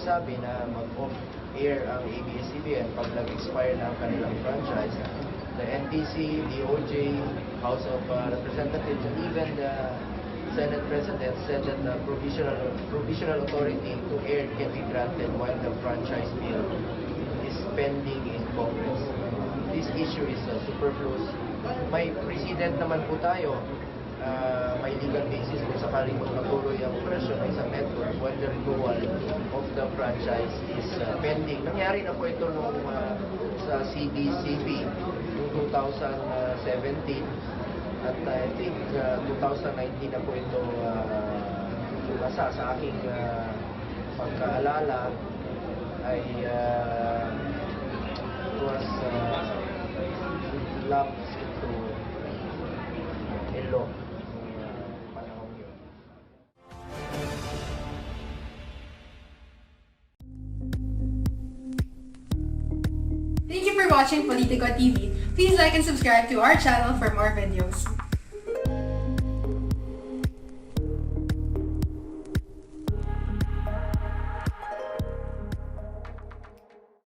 nagsabi na mag-off-air ang ABS-CBN pag nag-expire na ang kanilang franchise. The NTC, DOJ, House of Representatives, and even the Senate President said that the provisional authority to air can be granted while the franchise bill is pending in Congress. This issue is superfluous. May precedent naman po tayo. May legal basis kung sakaling magpatuloy ang operasyon ng isang network when the renewal of the franchise is pending. Nangyari na po ito nung sa CDCB noong 2017 at I think 2019 na po ito sa aking pagkaalala ay it was lapsed into a law. Thank you for watching Politico TV. Please like and subscribe to our channel for more videos.